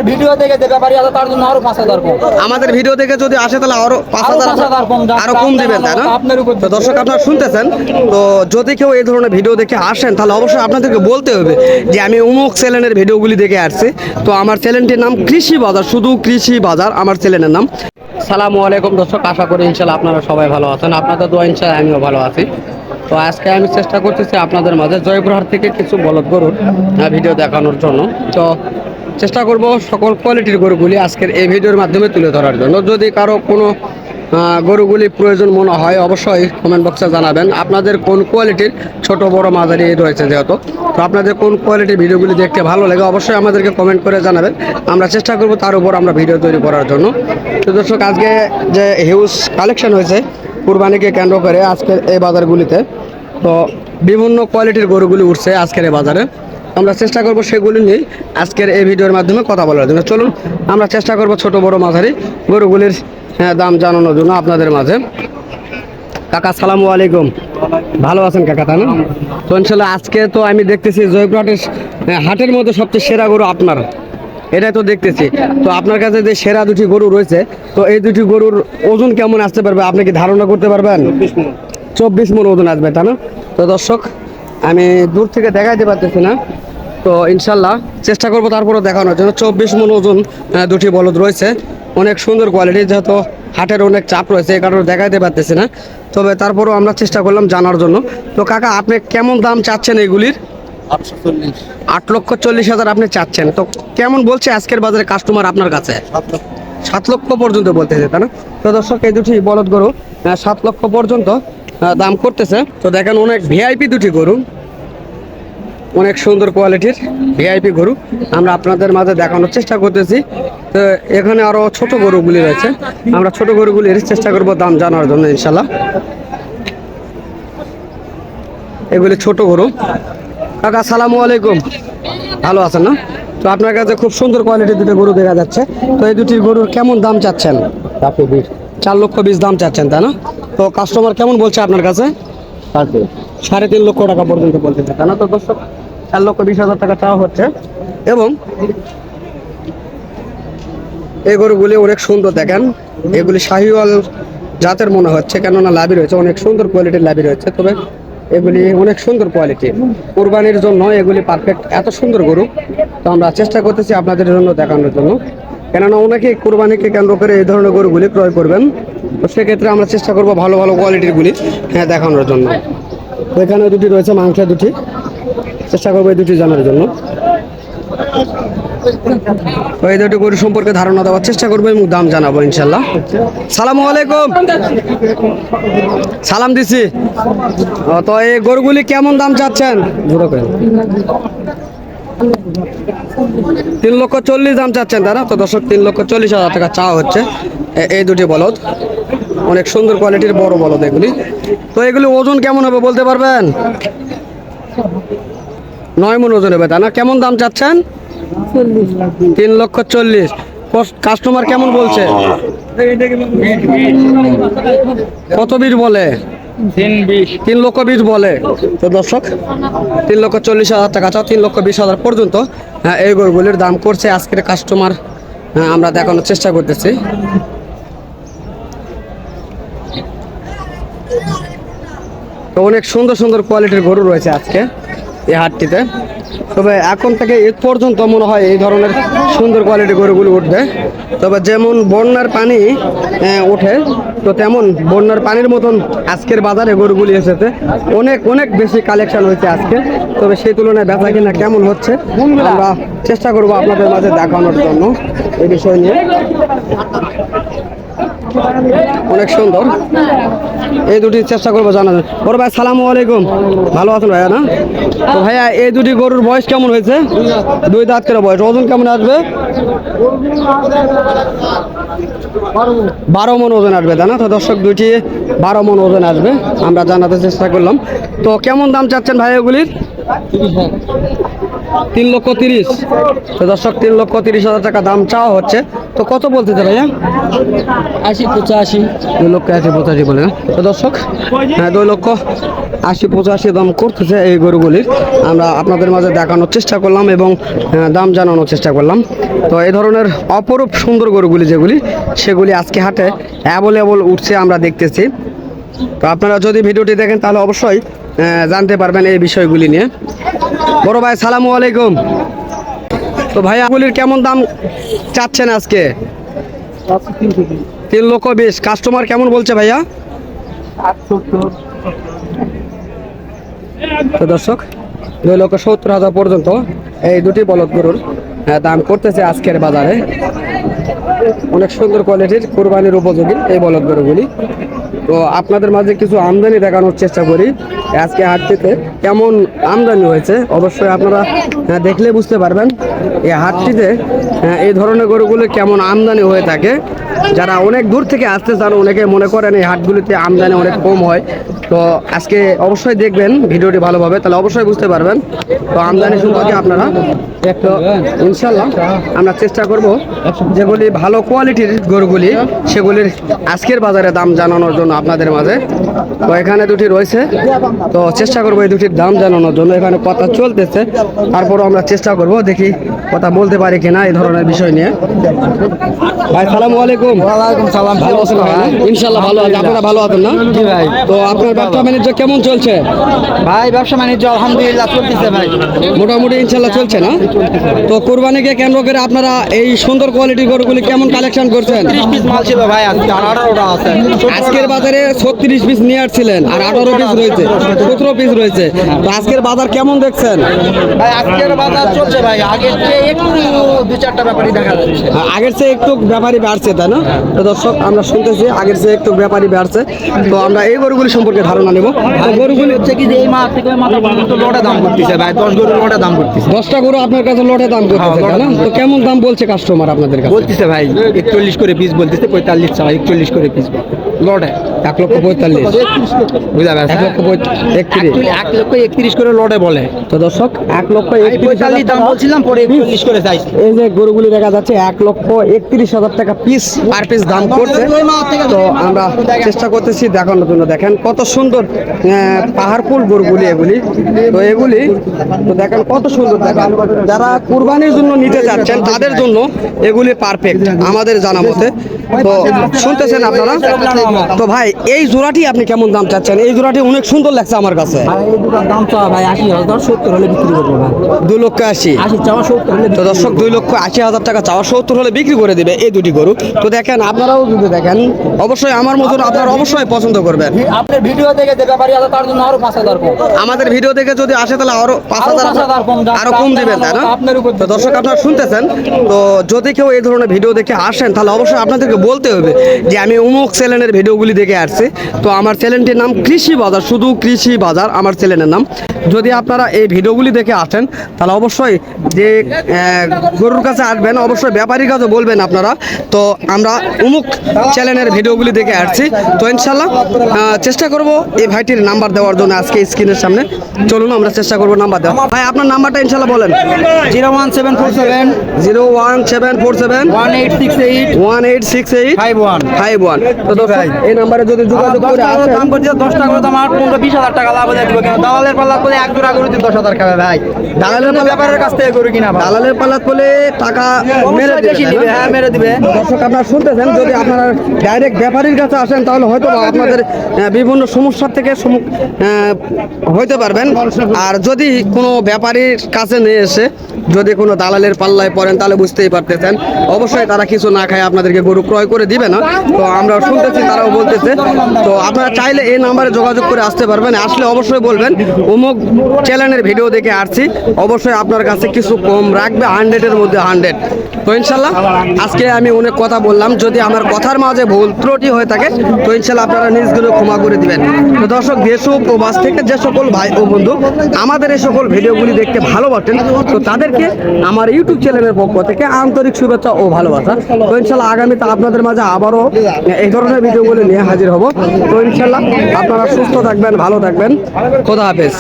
আমাদের ভিডিও দেখে যে ব্যাপারী আছে তার জন্য আরো 5,000 কম। আমাদের ভিডিও দেখে যদি আসে তাহলে আরো 5,000 কম আরো কম দিবেন, তাই না? আপনার উপর। তো দর্শক আপনারা শুনতেছেন, তো যদি কেউ এই ধরনের ভিডিও দেখে আসেন তাহলে অবশ্যই আপনাদেরকে বলতে হবে যে আমি অমুক চ্যানেলের ভিডিওগুলি দেখে আসছি। তো আমার চ্যানেলটির নাম কৃষি বাজার, শুধু কৃষি বাজার আমার চ্যানেলের নাম। সালামু আলাইকুম দর্শক, আশা করি ইনশাল্লাহ আপনারা সবাই ভালো আছেন। আপনাদের দোয়া ইনশাল্লাহ আমিও ভালো আছি। তো আজকে আমি চেষ্টা করতেছি আপনাদের মাঝে জয়পুরহাট থেকে কিছু বলদ গরুর ভিডিও দেখানোর জন্য। তো চেষ্টা করব সকল কোয়ালিটির গরুগুলি আজকের এই ভিডিওর মাধ্যমে তুলে ধরার জন্য। যদি কারো কোনো গরুগুলি প্রয়োজন মনে হয় অবশ্যই কমেন্ট বক্সে জানাবেন আপনাদের কোন কোয়ালিটির, ছোট বড় মাঝারি রয়েছে যেহেতু। তো আপনাদের কোন কোয়ালিটির ভিডিওগুলি দেখতে ভালো লাগে অবশ্যই আমাদেরকে কমেন্ট করে জানাবেন, আমরা চেষ্টা করব তার উপর আমরা ভিডিও তৈরি করার জন্য। তো দর্শক আজকে যে হিউজ কালেকশন হয়েছে কুরবানিকে কেন্দ্র করে আজকের এই বাজারগুলিতে, তো বিভিন্ন কোয়ালিটির গরুগুলি উঠছে আজকের এই বাজারে। আমরা চেষ্টা করব সেগুলি নিয়ে আজকের এই ভিডিওর মাধ্যমে কথা বলার জন্য। চলুন আমরা চেষ্টা করব ছোট বড় মাঝারি গরুগুলির দাম জানানোর জন্য আপনাদের মাঝে। কাকা সালামু আলাইকুম, ভালো আছেন কাকা? তাই না? তো ইনশাল্লাহ আজকে তো আমি দেখতেছি জয়পুরহাটের হাটের মধ্যে সবচেয়ে সেরা গরু আপনার, এটাই তো দেখতেছি। তো আপনার কাছে যে সেরা দুটি গরু রয়েছে, তো এই দুটি গরুর ওজন কেমন আসতে পারবে আপনি কি ধারণা করতে পারবেন? 24 মণ ওজন আসবে, তাই না? তো দর্শক আমি দূর থেকে দেখাইতে পারতেছি না, তো ইনশাল্লাহ চেষ্টা করবো তারপরে দেখানোর জন্য। 24 মণ ওজন দুটি বলদ রয়েছে, অনেক সুন্দর কোয়ালিটি, যেহেতু হাটের অনেক চাপ রয়েছে এই কারণে দেখাইতে পারতেছি না, তবে তারপরেও আমরা চেষ্টা করলাম জানার জন্য। তো কাকা আপনি কেমন দাম চাচ্ছেন এগুলির? 8,40,000 আপনি চাচ্ছেন, তো কেমন বলছে আজকের বাজারে কাস্টমার আপনার কাছে? 7 লক্ষ পর্যন্ত বলতেছে, তাই না? তো দর্শক এই দুটি বলদ গরু 7 লক্ষ পর্যন্ত দাম করতেছে। তো দেখেন অনেক ভিআইপি দুটি গরু, অনেক সুন্দর কোয়ালিটির ভিআইপি গরু আমরা আপনাদের মাঝে দেখানোর চেষ্টা করতেছি। তো এখানে আরো ছোট গরুগুলি রয়েছে, আমরা ছোট গরুগুলির চেষ্টা করব দাম জানার জন্য ইনশাল্লাহ। এগুলি ছোট গরু। কাকা সালামু আলাইকুম, ভালো আছেন না? তো আপনার কাছে খুব সুন্দর কোয়ালিটির দুটো গরু দেখা যাচ্ছে, তো এই দুটি গরুর কেমন দাম চাচ্ছেন? 4,20,000 দাম চাচ্ছেন, তাই না? তো কাস্টমার কেমন বলছে আপনার কাছে? 3.5 লক্ষ টাকা পর্যন্ত বলতেছে, তাই না? তো দর্শক 4,20,000 টাকা চাওয়া হচ্ছে। এবং এই গরুগুলি অনেক সুন্দর, দেখেন এগুলি শাহিওয়াল জাতের মনে হচ্ছে, কেননা লাভি রয়েছে, অনেক সুন্দর কোয়ালিটির লাভি রয়েছে। তবে এগুলি অনেক সুন্দর কোয়ালিটি, কোরবানির জন্য এগুলি পারফেক্ট, এত সুন্দর গরু। তো আমরা চেষ্টা করতেছি আপনাদের জন্য দেখানোর জন্য, কেননা অনেকে কোরবানিকে কেন্দ্র করে এই ধরনের গরুগুলি ক্রয় করবেন। তো সেক্ষেত্রে আমরা চেষ্টা করব ভালো ভালো কোয়ালিটির গুলি দেখানোর জন্য। তো এখানে দুটি রয়েছে মাংসের দুটি, চেষ্টা করবো এই দুটি জানার জন্য। এই দুটি গরু সম্পর্কে ধারণা দেওয়ার চেষ্টা করবো এবং দাম জানাবো ইনশাল্লাহ। সালামু আলাইকুম, সালাম দিছি। তো এই গরুগুলি কেমন দাম চাচ্ছেন? 3,40,000 দাম চাচ্ছেন তারা। তো দর্শক 3,40,000 টাকা চাওয়া হচ্ছে এই দুটি বলদ, অনেক সুন্দর কোয়ালিটির বড় বলদ এগুলি। তো এগুলি ওজন কেমন হবে বলতে পারবেন? 9 মণ ওজন হবে, তাই না? কেমন দাম চাচ্ছেন? 3,40,000। কাস্টমার কেমন বলছে? কত বিশ বলে? 3,20,000 বলে। তো দর্শক 3,40,000 টাকা চাও, 3,20,000 পর্যন্ত এই গরুগুলির দাম করছে আজকের কাস্টমার, আমরা দেখানোর চেষ্টা করতেছি। তো অনেক সুন্দর সুন্দর কোয়ালিটির গরু রয়েছে আজকে এই হাটটিতে। তবে এখন থেকে ঈদ পর্যন্ত মনে হয় এই ধরনের সুন্দর কোয়ালিটির গরুগুলো উঠবে। তবে যেমন বন্যার পানি ওঠে, তো তেমন বন্যার পানির মতন আজকের বাজারে গরুগুলি এসেছে, অনেক অনেক বেশি কালেকশন হয়েছে আজকে। তবে সেই তুলনায় বেচা কিনা কেমন হচ্ছে আমরা চেষ্টা করবো আপনাদের মাঝে দেখানোর জন্য এই বিষয় নিয়ে। অনেক সুন্দর এই দুটি চেষ্টা করবো জানাবেন। বড় ভাই সালামু আলাইকুম, ভালো আছেন ভাইয়া? না তো ভাইয়া এই দুটি গরুর বয়স কেমন হয়েছে? 2 দাঁত করে বয়স, ওজন কেমন আসবে? 12 মণ ওজন আসবে, তাই না? তো দর্শক দুটি 12 মণ ওজন আসবে আমরা জানাতে চেষ্টা করলাম। তো কেমন দাম চাচ্ছেন ভাই এগুলির? 3,30,000। তো দর্শক 3,30,000 টাকা দাম চাওয়া হচ্ছে। তো কত বলতেছে ভাইয়া? 80-85। 2,80,85 বলে না? তো দর্শক 2,80,85 দাম করতেছে এই গরুগুলির। আমরা আপনাদের মাঝে দেখানোর চেষ্টা করলাম এবং দাম জানানোর চেষ্টা করলাম। তো এই ধরনের অপরূপ সুন্দর গরুগুলি যেগুলি সেগুলি আজকে হাটে অ্যাভেলেবল উঠছে আমরা দেখতেছি। তো আপনারা যদি ভিডিওটি দেখেন তাহলে অবশ্যই জানতে পারবেন এই বিষয়গুলি নিয়ে। বড় ভাই সালামু আলাইকুম। তো ভাইয়াগুলির কেমন দাম চাচ্ছেন আজকে? 3,20,000। কাস্টমার কেমন বলছে ভাইয়া? তো দর্শক 2,70,000 পর্যন্ত এই দুটি বলদ গরুর দাম করতেছে আজকের বাজারে। অনেক সুন্দর কোয়ালিটির কুরবানির উপযোগী এই বলদ গরুগুলি। তো আপনাদের মাঝে কিছু আমদানি দেখানোর চেষ্টা করি আজকে হাট থেকে কেমন আমদানি হয়েছে। অবশ্যই আপনারা দেখলে বুঝতে পারবেন এই হাটটিতে এই ধরনের গরুগুলো কেমন আমদানি হয়ে থাকে। যারা অনেক দূর থেকে আসতে চান অনেকে মনে করেন এই হাটগুলিতে আমদানি অনেক কম হয়। তো আজকে অবশ্যই দেখবেন ভিডিওটি ভালোভাবে, তাহলে অবশ্যই বুঝতে পারবেন। তো আমদানি সম্পর্কে আপনারা তো ইনশাল্লাহ আমরা চেষ্টা করব যেগুলি ভালো কোয়ালিটির গরুগুলি সেগুলির আজকের বাজারে দাম জানানোর জন্য আপনাদের মাঝে। তো এখানে দুটি রয়েছে, তো চেষ্টা করবো এই দুটির দাম জানানোর জন্য। এখানে কথা চলতেছে, তারপরও আমরা চেষ্টা করব দেখি কথা বলতে পারি কিনা এই ধরনের বিষয় নিয়ে। ভাই সালামু আলাইকুম। ওয়ালাইকুম সালাম। ভালো আছেন ভাই? ইনশাল্লাহ ভালো আছে। আপনারা ভালো আছেন না? জি ভাই। তো আপনার ব্যবসা বাণিজ্য কেমন চলছে? ভাই ব্যবসা বাণিজ্য আলহামদুলিল্লাহ চলতেছে ভাই। মোটামুটি ইনশাল্লাহ চলছে না? তো কুরবানিকে কেন্দ্র করে আপনারা এই সুন্দর কোয়ালিটির গরুগুলি কেমন কালেকশন করছেন? 30 পিস মাল ছিল ভাই, আজকে 18টা আছে। আজকের বাজারে 36 পিস নিয়ে আসছিলেন আর 18 পিস রয়েছে, 17 পিস রয়েছে। তো আজকের বাজার কেমন দেখছেন? ভাই আজকের বাজার চলছে ভাই, আগের চেয়ে একটু 2-4টা ব্যাপারই দেখা যাচ্ছে। আগের চেয়ে একটু ব্যাপারী বাড়ছে, তাই না? তো দর্শক আমরা শুনতেছি আগের চেয়ে একটু ব্যাপারী বাড়ছে। তো আমরা এই গরুগুলি সম্পর্কে ধারণা নেব। তো গরুগুলি হচ্ছে কি যে এই মাছ থেকে ওই মাথা পর্যন্ত লটে দাম করতেছে ভাই, 10 গরুর লটে দাম করতেছে। 10টা গরু আপনার কাছে লটে দাম করতেছে, তাই না? তো কেমন দাম বলছে কাস্টমার আপনাদের কাছে? বলতেছে ভাই 41 করে পিস বলতেছে, 45 চাই 41 করে পিস লটে। 1,45,000 বুঝা গেছে? 1,31,000 1,31 করে লটে বলে। তো দর্শক 1,31,000 দাম বলছিলাম, পরে 41 করে চাইছে। এই যে গরুগুলি দেখা যাচ্ছে 1,31,000 টাকা পিস পার পিস দাম করছে। তো আমরা চেষ্টা করতেছি দেখানোর জন্য। দেখেন কত সুন্দর পাহাড়পুর গরুগুলি এগুলি। তো এগুলি তো দেখেন কত সুন্দর। দেখেন যারা কুরবানির জন্য নিতে যাচ্ছেন তাদের জন্য এগুলি পারফেক্ট আমাদের জানা মতে। তো শুনতেছেন আপনারা। তো ভাই এই জোড়াটি আপনি কেমন দাম চাচ্ছেন? এই জোড়াটি অনেক সুন্দর লাগছে আমার কাছে। ভাই এই দুটার দাম চাওয়া ভাই 80,000, 70 হলে বিক্রি করবো ভাই। 2,80,000। 80 চাওয়া 70 হলে। তো দর্শক 2,80,000 টাকা চাওয়া, 70 হলে বিক্রি করে দিবে এই দুটি গরু। তো দেখেন আপনারাও যদি দেখেন অবশ্যই আমার মতন আপনারা অবশ্যই পছন্দ করবেন। আপনার ভিডিও দেখে যে ব্যাপারী আছে তার জন্য আরো 5,000 কম। আমাদের ভিডিও দেখে যদি আসে তাহলে আরো 5,000 আরো কম দিবেন, তাই না? তো দর্শক আপনারা শুনতেছেন। তো যদি কেউ এই ধরনের ভিডিও দেখে আসেন তাহলে অবশ্যই আপনাদেরকে বলতে হবে যে আমি অমুক চ্যানেলের ভিডিওগুলি দেখে আসছি। তো আমার চ্যানেলটির নাম কৃষি বাজার, শুধু কৃষি বাজার আমার চ্যানেলের নাম। যদি আপনারা এই ভিডিওগুলি দেখে আসেন তাহলে অবশ্যই যে গরুর কাছে আসবেন অবশ্যই ব্যাপারীর কাছে বলবেন আপনারা তো আমরা অমুক চ্যানেলের ভিডিওগুলি দেখে আসছি। তো ইনশাল্লাহ চেষ্টা করব এই ভাইটির নাম্বার দেওয়ার জন্য আজকে স্ক্রিনের সামনে। চলুন আমরা চেষ্টা করব নাম্বার দেওয়া। ভাই আপনার নাম্বারটা ইনশাল্লাহ বলেন। 01747 01747 1868 1868 51। তো দর্শক এই নাম্বারে যদি যোগাযোগ করে আসেন দাম করছে 10 টাকা করে, দাম আর 15-20,000 টাকা লাভ হয়ে যাবে। কেন দালালের পাল্লা করে এক জোড়া গরু 10,000 খাবে ভাই। দালালের ব্যাপারের কাছ থেকে গরু কিনা ভাই। দালালের পাল্লা করলে টাকা মেরে অবশ্যই বেশি দিবে, দিবে, হ্যাঁ মেরে দিবে। দর্শক আপনারা শুনতেছেন যদি আপনারা ডাইরেক্ট ব্যাপারীর কাছে আসেন তাহলে হয়তো বা আপনাদের বিভিন্ন সমস্যার থেকে হইতে পারবেন। আর যদি কোনো ব্যাপারীর কাছে নিয়ে এসে যদি কোনো দালালের পাল্লায় পড়েন তাহলে বুঝতেই পারতেছেন অবশ্যই তারা কিছু না খায় আপনাদেরকে গরু ক্রয় করে দিবে না। তো আমরা শুনতেছি তারাও বলতেছে। তো আপনারা চাইলে এই নাম্বারে যোগাযোগ করে আসতে পারবেন। আসলে অবশ্যই বলবেন অমুক চ্যানেলের ভিডিও দেখে আসছি, অবশ্যই আপনার কাছে কিছু কম রাখবে, 100-এর মধ্যে 100। তো ইনশাল্লাহ আজকে আমি অনেক কথা বললাম, যদি আমার কথার মাঝে ভুল ত্রুটি হয়ে থাকে তো ইনশাল্লাহ আপনারা নিজগুলো ক্ষমা করে দিবেন। তো দর্শক দেশ ও প্রবাস থেকে যে সকল ভাই ও বন্ধু আমাদের এই সকল ভিডিওগুলি দেখতে ভালোবাসেন তো তাদেরকে আমার ইউটিউব চ্যানেলের পক্ষ থেকে আন্তরিক শুভেচ্ছা ও ভালোবাসা। তো ইনশাল্লাহ আগামীতে আপনাদের মাঝে আবারও এই ধরনের ভিডিওগুলি নিয়ে হাজির হব। তো ইনশাল্লাহ আপনারা সুস্থ থাকবেন, ভালো থাকবেন। খোদা হাফেজ।